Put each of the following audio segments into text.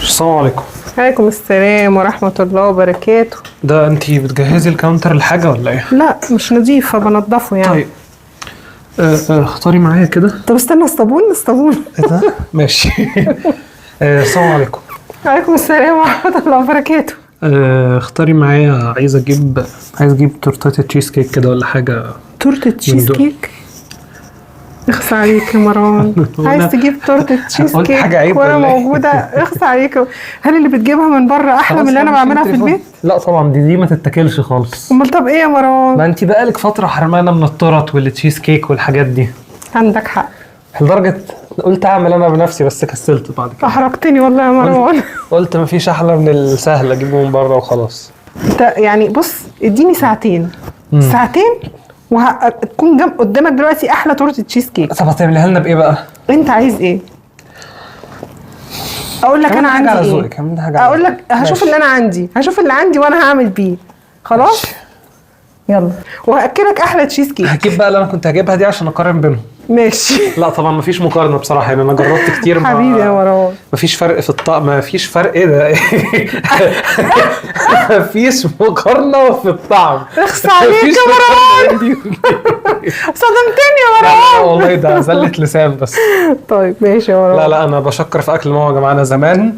السلام عليكم. عليكم السلام ورحمة الله وبركاته. ده انتي بتجهزي الكاونتر الحاجة ولا ايه؟ لا مش نظيف فبنضفه يعني. طيب اختاري معايا كده. طب استنى الصابون ايه ده؟ ماشي. السلام عليكم. عليكم السلام ورحمة الله وبركاته. اختاري معايا، عايز اجيب تورتة تشيز كيك كده ولا حاجة. تورتة تشيز كيك؟ اخص عليك يا مروان. عايز تجيب تورتة تشيز قلت حاجة عيب كيك وانا ولا ايه؟ موجودة؟ اخص عليك. هل اللي بتجيبها من بره احلى من اللي انا بعملها في البيت؟ لا طبعا دي ما تتاكلش خالص. امال طب ايه يا مروان؟ ما انتي بقالك فترة حرمانة من التورت والتشيز كيك والحاجات دي. عندك حق. لدرجة قلت اعمل انا بنفسي بس كسلت بعد كده. احرجتني والله يا مروان. قلت مفيش احلى من السهل، اجيبه من بره وخلاص. انت يعني بص اديني ساعتين. ساعتين وهتكون قدامك دلوقتي احلى تورته تشيز كيك. طب هتعمليها لنا بايه بقى؟ انت عايز ايه؟ اقول لك انا عندي ايه؟ اقول لك هشوف اللي انا عندي، هشوف اللي عندي وانا هعمل بيه. خلاص يلا، وهاكلك احلى تشيز كيك. هجيب بقى اللي انا كنت هجيبها دي عشان اقارن بينهم. ماشي. لا طبعا مفيش مقارنه بصراحه، يعني انا جربت كتير. حبيبي يا مروان. مفيش فرق في الطعم، مفيش فرق. ايه ده؟ مفيش مقارنه في الطعم. اخس عليك يا مروان. صدمتني يا مروان. لا والله ده زلة لسان بس. طيب ماشي يا مروان. لا انا بشكر في اكل ماما يا جماعه. انا زمان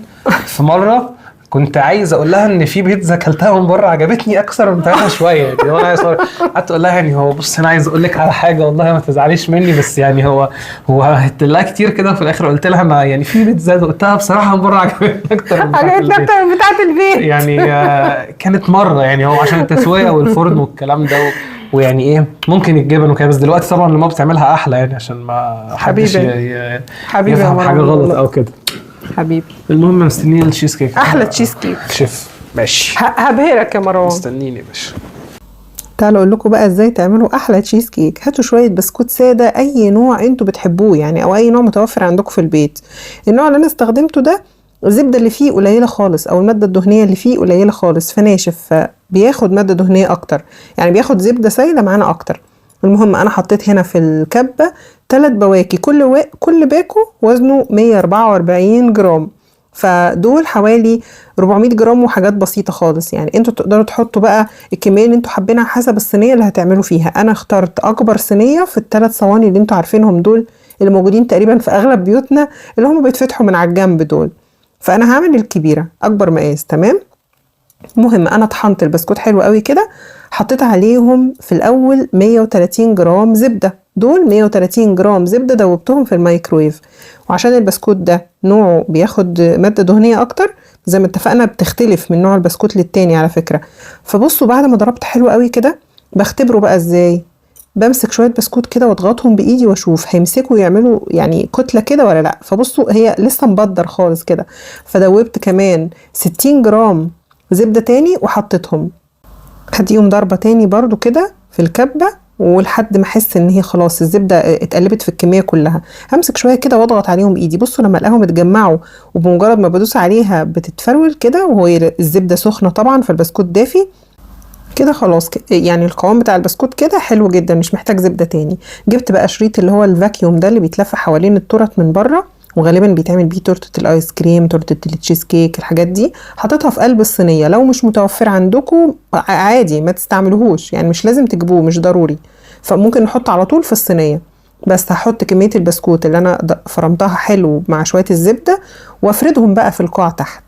في مره كنت عايز اقول لها ان في بيتزا اكلتها من بره عجبتني اكثر من بتاعتها شويه، يعني وانا عايز قعدت اقول لها يعني هو بص انا عايز اقول لك على حاجه والله ما تزعليش مني، بس يعني هو قلت لها كتير كده وفي الاخر قلت لها انا يعني في بيتزا دقتها بصراحه من بره عجبتني اكتر من بتاعت البيت يعني. كانت مره يعني هو عشان التسويه والفرن والكلام ده ويعني ايه ممكن الجبن وكده، بس دلوقتي طبعا لما بتعملها احلى يعني عشان ما حدش يفهم حاجه غلط او كده. حبيبي المهم مستنيين التشيز كيك. احلى تشيز كيك شيف. ماشي هبهرك يا مروان. مستنيني يا باشا. تعالوا اقول لكم بقى ازاي تعملوا احلى تشيز كيك. هاتوا شويه بسكوت ساده اي نوع انتوا بتحبوه يعني، او اي نوع متوفر عندكم في البيت. النوع اللي انا استخدمته ده الزبده اللي فيه قليله خالص، او الماده الدهنيه اللي فيه قليله خالص، فناشف، فبياخد ماده دهنيه اكتر، يعني بياخد زبده سايله معانا اكتر. المهم انا حطيت هنا في الكبه 3 بواكي، كل باكو وزنه 144 جرام، فدول حوالي 400 جرام وحاجات بسيطة خالص. يعني انتوا تقدروا تحطوا بقى الكمية اللي انتوا حابينها حسب الصينية اللي هتعملوا فيها. انا اخترت اكبر صينية في ال3 صواني اللي انتوا عارفينهم دول، اللي موجودين تقريبا في اغلب بيوتنا، اللي هم بيتفتحوا من على الجنب دول. فانا هعمل الكبيرة اكبر مقاس. تمام. المهم انا طحنت البسكوت حلو قوي كده، حطيت عليهم في الاول 130 جرام زبدة. دول 130 جرام زبدة دوبتهم في الميكرويف، وعشان البسكوت ده نوعه بياخد مادة دهنية اكتر زي ما اتفقنا، بتختلف من نوع البسكوت للتاني على فكرة. فبصوا بعد ما ضربت حلو قوي كده بختبره بقى ازاي. بمسك شوية بسكوت كده واضغطهم بايدي واشوف هيمسكوا يعملوا يعني كتلة كده ولا لا. فبصوا هي لسه مبدر خالص كده، فدوبت كمان 60 جرام زبدة تاني وحطيتهم. هديهم ضربة تاني برضو كده في الكبة، ولحد ما احس ان هي خلاص الزبده اتقلبت في الكميه كلها. همسك شويه كده واضغط عليهم بايدي. بصوا لما الاقيهم اتجمعوا وبمجرد ما بدوس عليها بتتفرول كده، وهي الزبده سخنه طبعا فالبسكوت دافي كده خلاص. يعني القوام بتاع البسكوت كده حلو جدا، مش محتاج زبده تاني. جبت بقى شريط اللي هو الفاكيوم ده اللي بيتلف حوالين التورت من بره، وغالبا بيتعمل بيه تورته الايس كريم، تورته التشيز كيك، الحاجات دي. حطيتها في قلب الصينيه. لو مش متوفر عندكم عادي ما تستعملوهوش، يعني مش لازم تجيبوه، مش ضروري، فممكن نحط على طول في الصينيه. بس هحط كميه البسكوت اللي انا فرمتها حلو مع شويه الزبده، وافردهم بقى في القاع تحت.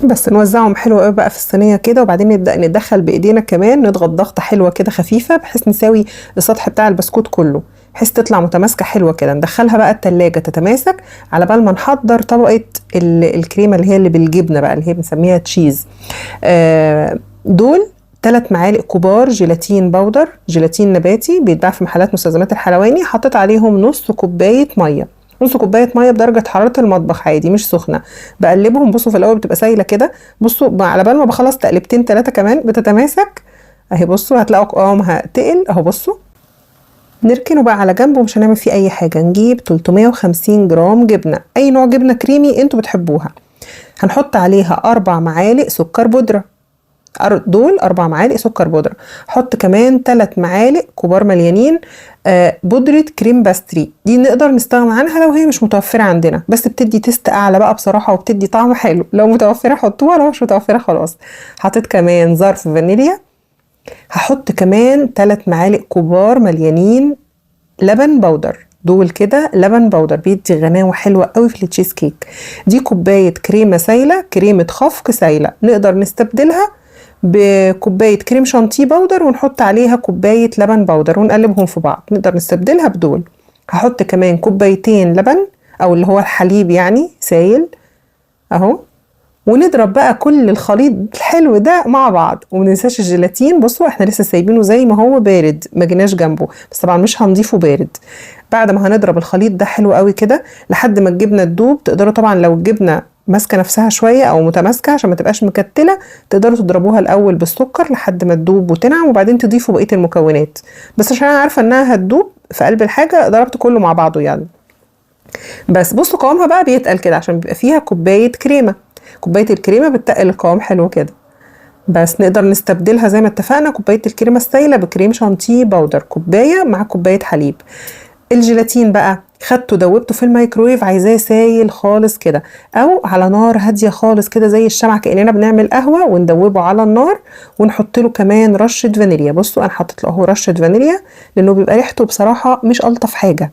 بس نوزعهم حلو قوي بقى في الصينيه كده، وبعدين نبدا ندخل بايدينا كمان، نضغط ضغطه حلوه كده خفيفه بحيث نساوي السطح بتاع البسكوت كله، بحيث تطلع متماسكه حلوه كده. ندخلها بقى التلاجة تتماسك على بال ما نحضر طبقه الكريمه اللي هي اللي بالجبنه بقى، اللي هي بنسميها تشيز. دول 3 معالق كبار جيلاتين باودر، جيلاتين نباتي بيتباع في محلات مستلزمات الحلواني. حطيت عليهم نص كوبايه ميه، نص كوبايه ميه بدرجه حراره المطبخ عادي مش سخنه. بقلبهم. بصوا في الاول بتبقى سايله كده، بصوا على بال ما بخلص تقلبتين 3 كمان بتتماسك اهي. بصوا هتلاقوا قوامها تقل اهو. بصوا نركنه بقى على جنب ومش هنعمل فيه اي حاجه. نجيب 350 جرام جبنه، اي نوع جبنه كريمي انتوا بتحبوها. هنحط عليها 4 معالق سكر بودره، دول 4 معالق سكر بودرة. حط كمان 3 معالق كبار مليانين بودرة كريم باستري، دي نقدر نستغنى عنها لو هي مش متوفرة عندنا، بس بتدي تيست اعلى بقى بصراحة وبتدي طعم حلو. لو متوفرة حطوها، لو مش متوفرة خلاص. حطيت كمان ظرف فانيليا. هحط كمان 3 معالق كبار مليانين لبن بودر، دول كده لبن بودر بيدي غناوه حلوه قوي في التشيز كيك. دي كوبايه كريمه سايله، كريمه خفق سايله، نقدر نستبدلها بكوبايه كريم شانتيه بودر ونحط عليها كوبايه لبن بودر ونقلبهم في بعض، نقدر نستبدلها بدول. هحط كمان كوبايتين لبن او اللي هو الحليب يعني سايل اهو، ونضرب بقى كل الخليط الحلو ده مع بعض. ومننساش الجيلاتين، بصوا احنا لسه سايبينه زي ما هو بارد، ما جيناش جنبه، بس طبعا مش هنضيفه بارد. بعد ما هنضرب الخليط ده حلو قوي كده لحد ما الجبنه تدوب، تقدروا طبعا لو الجبنه ماسكه نفسها شويه او متماسكه عشان ما تبقاش مكتله، تقدروا تضربوها الاول بالسكر لحد ما تدوب وتنعم، وبعدين تضيفوا بقيه المكونات. بس عشان انا عارفه انها هتدوب في قلب الحاجه ضربت كله مع بعضه يعني. بس بصوا قوامها بقى بيتقل كده عشان بيبقى فيها كوبايه كريمه، كوبايه الكريمه بتقل القوام حلو كده. بس نقدر نستبدلها زي ما اتفقنا كوبايه الكريمه السايله بكريم شانتيه بودر، كوبايه مع كوبايه حليب. الجيلاتين بقى خدته دوبته في الميكرويف، عايزاه سايل خالص كده او على نار هاديه خالص كده زي الشمعة كاننا بنعمل قهوه، وندوبه على النار ونحط له كمان رشه فانيليا. بصوا انا حطيت له اهو رشه فانيليا لانه بيبقى ريحته بصراحه مش الطف حاجه،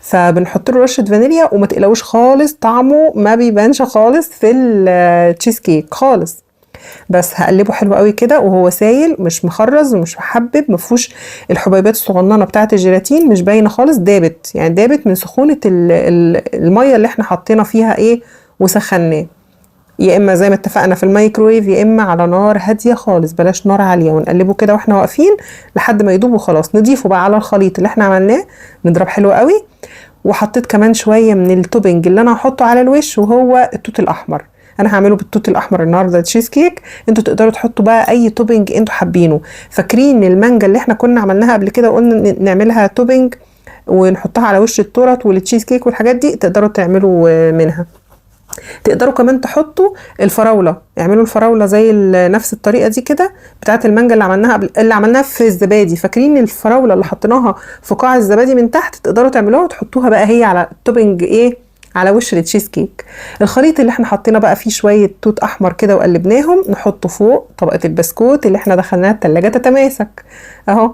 فبنحط له رشه فانيليا وما تقلقوش خالص طعمه ما بيبانش خالص في التشيز كيك خالص. بس هقلبه حلو قوي كده وهو سايل، مش مخرز ومش محبب، مفهوش الحبيبات الصغننه بتاعه الجيلاتين، مش باينه خالص، دابت يعني دابت من سخونه الميه اللي احنا حطينا فيها ايه وسخناه. يا اما زي ما اتفقنا في الميكرويف، يا اما على نار هاديه خالص، بلاش نار عاليه، ونقلبه كده واحنا واقفين لحد ما يدوب وخلاص. نضيفه بقى على الخليط اللي احنا عملناه، نضرب حلو قوي. وحطيت كمان شويه من التوبنج اللي انا هحطه على الوش وهو التوت الاحمر. انا هعمله بالتوت الاحمر النهارده تشيز كيك، انتوا تقدروا تحطوا بقى اي توبنج انتوا حابينه. فاكرين المانجا اللي احنا كنا عملناها قبل كده وقلنا نعملها توبنج ونحطها على وش التورت والتشيز كيك والحاجات دي، تقدروا تعملوا منها. تقدروا كمان تحطوا الفراوله، اعملوا الفراوله زي نفس الطريقه دي كده بتاعه المانجا اللي عملناها اللي عملناها في الزبادي. فاكرين الفراوله اللي حطيناها في قاع الزبادي من تحت؟ تقدروا تعملوها وتحطوها بقى هي على التوبنج ايه، على وش التشيز كيك. الخليط اللي احنا حطينا بقى فيه شويه توت احمر كده وقلبناهم، نحطه فوق طبقه البسكوت اللي احنا دخلناها التلاجة تتماسك اهو.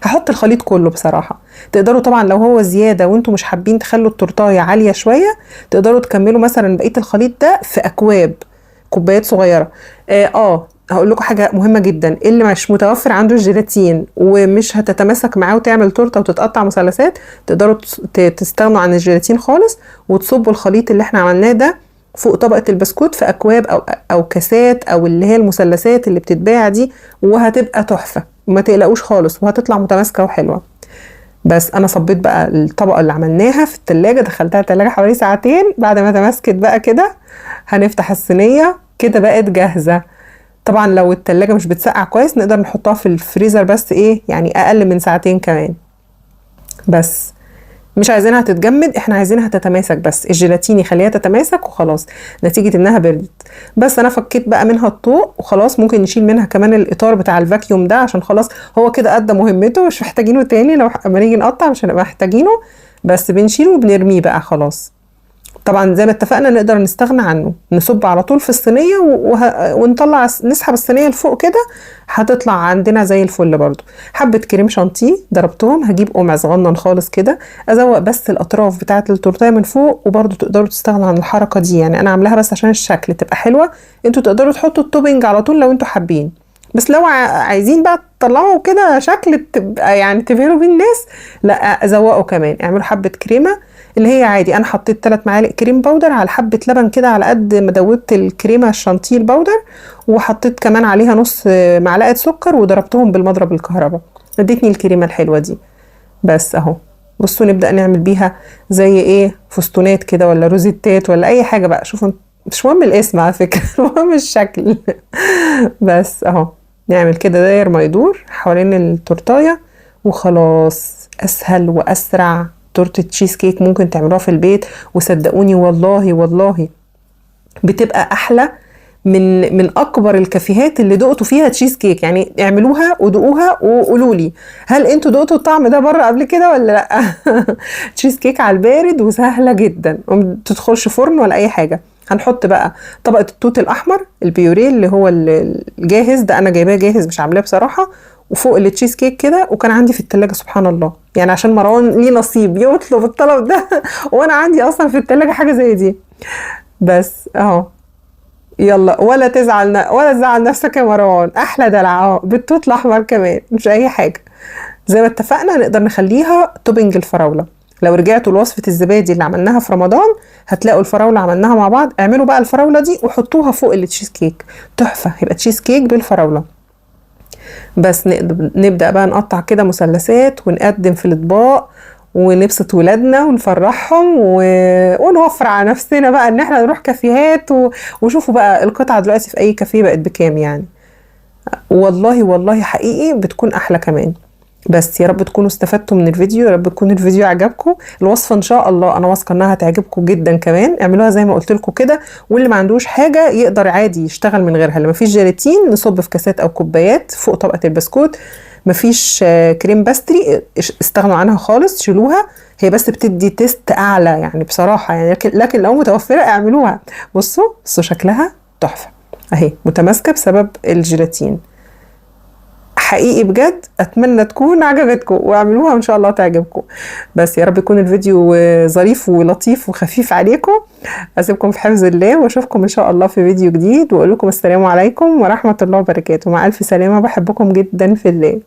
هحط الخليط كله بصراحة. تقدروا طبعا لو هو زيادة وانتوا مش حابين تخلوا التورتاية عالية شوية، تقدروا تكملوا مثلا بقية الخليط ده في أكواب، كوبايات صغيرة. هقول لكم حاجة مهمة جدا، اللي مش متوفر عنده الجيلاتين ومش هتتماسك معاه وتعمل تورتة وتتقطع مثلثات، تقدروا تستغنوا عن الجيلاتين خالص وتصبوا الخليط اللي احنا عملناه ده فوق طبقة البسكوت في أكواب أو كاسات أو اللي هي المثلثات اللي بتتباع دي، وهتبقى تحفة، ما تقلقوش خالص، وهتطلع متماسكة وحلوة. بس انا صبيت بقى الطبقة اللي عملناها في التلاجة، دخلتها التلاجة حوالي ساعتين. بعد ما تماسكت بقى كده هنفتح الصينية كده بقت جاهزة. طبعا لو التلاجة مش بتسقع كويس نقدر نحطها في الفريزر، بس ايه يعني اقل من ساعتين كمان. بس مش عايزينها تتجمد، احنا عايزينها تتماسك، بس الجيلاتين يخليها تتماسك وخلاص نتيجة انها بردت. بس انا فكيت بقى منها الطوق وخلاص، ممكن نشيل منها كمان الاطار بتاع الفاكيوم ده عشان خلاص هو كده ادى مهمته، مش محتاجينه تاني. لو اما نيجي نقطع مش هنبقى محتاجينه، بس بنشيله وبنرميه بقى خلاص. طبعا زي ما اتفقنا نقدر نستغنى عنه، نصب على طول في الصينيه ونطلع نسحب الصينيه لفوق كده، هتطلع عندنا زي الفل. برضو حبه كريم شانتيه ضربتهم، هجيب قمع صغنن خالص كده ازوق بس الاطراف بتاعه التورتيه من فوق، وبرضو تقدروا تستغنوا عن الحركه دي، يعني انا عاملاها بس عشان الشكل تبقى حلوه. انتوا تقدروا تحطوا التوبنج على طول لو انتوا حابين، بس لو عايزين بقى تطلعوا كده شكل تبقى يعني تبهروا بيه الناس، لا ازوقوا كمان، اعملوا حبه كريمه اللي هي عادي. انا حطيت 3 معالق كريم باودر على حبه لبن كده على قد ما دوبت الكريمه الشانتيه الباودر، وحطيت كمان عليها نص معلقه سكر وضربتهم بالمضرب الكهرباء، ادتني الكريمه الحلوه دي. بس اهو بصوا نبدا نعمل بيها زي ايه، فستونات كده ولا روزيتات ولا اي حاجه بقى. شوفوا مش مهم الاسم على فكره، المهم الشكل. بس اهو نعمل كده داير ما يدور حوالين التورتايه وخلاص. اسهل واسرع تورته تشيز كيك ممكن تعملوها في البيت، وصدقوني والله والله بتبقى احلى من اكبر الكافيهات اللي دقتوا فيها تشيز كيك. يعني اعملوها ودوقوها وقولوا لي هل انتوا دقتوا الطعم ده بره قبل كده ولا لا. تشيز كيك على البارد وسهله جدا وما تدخلش فرن ولا اي حاجه. هنحط بقى طبقه التوت الاحمر البيوريه اللي هو الجاهز ده، انا جايباه جاهز مش عاملاه بصراحه، وفوق التشيز كيك كده. وكان عندي في التلاجة سبحان الله، يعني عشان مروان ليه نصيب يطلب الطلب ده وانا عندي اصلا في التلاجة حاجه زي دي. بس اهو يلا، ولا تزعل نفسك يا مروان، احلى دلع اهو بالتوت الاحمر كمان مش اي حاجه. زي ما اتفقنا نقدر نخليها توبنج الفراوله. لو رجعتوا لوصفه الزبادي اللي عملناها في رمضان هتلاقوا الفراوله عملناها مع بعض. اعملوا بقى الفراوله دي وحطوها فوق التشيز كيك، تحفه، يبقى تشيز كيك بالفراوله. بس نبدأ بقى نقطع كده مثلثات ونقدم في الاطباق ونبسط ولادنا ونفرحهم ونوفر على نفسنا بقى ان احنا نروح كافيهات وشوفوا بقى القطعة دلوقتي في اي كافيه بقت بكام يعني. والله حقيقي بتكون احلى كمان. بس يا رب تكونوا استفدتوا من الفيديو، يا رب تكون الفيديو عجبكم. الوصفه ان شاء الله انا واثقه انها هتعجبكم جدا كمان. اعملوها زي ما قلت لكم كده، واللي ما عندوش حاجه يقدر عادي يشتغل من غيرها. اللي ما فيش جيلاتين نصب في كاسات او كوبايات فوق طبقه البسكوت. ما فيش كريم باستري استغنوا عنها خالص، شيلوها. هي بس بتدي تيست اعلى يعني بصراحه يعني، لكن لو متوفره اعملوها. بصوا شكلها تحفه اهي، متماسكه بسبب الجيلاتين. حقيقي بجد اتمنى تكون عجبتكم واعملوها وان شاء الله تعجبكم. بس يا رب يكون الفيديو ظريف ولطيف وخفيف عليكم. اسيبكم في حفظ الله واشوفكم ان شاء الله في فيديو جديد، واقول لكم السلام عليكم ورحمة الله وبركاته. مع الف سلامة، بحبكم جدا في الله.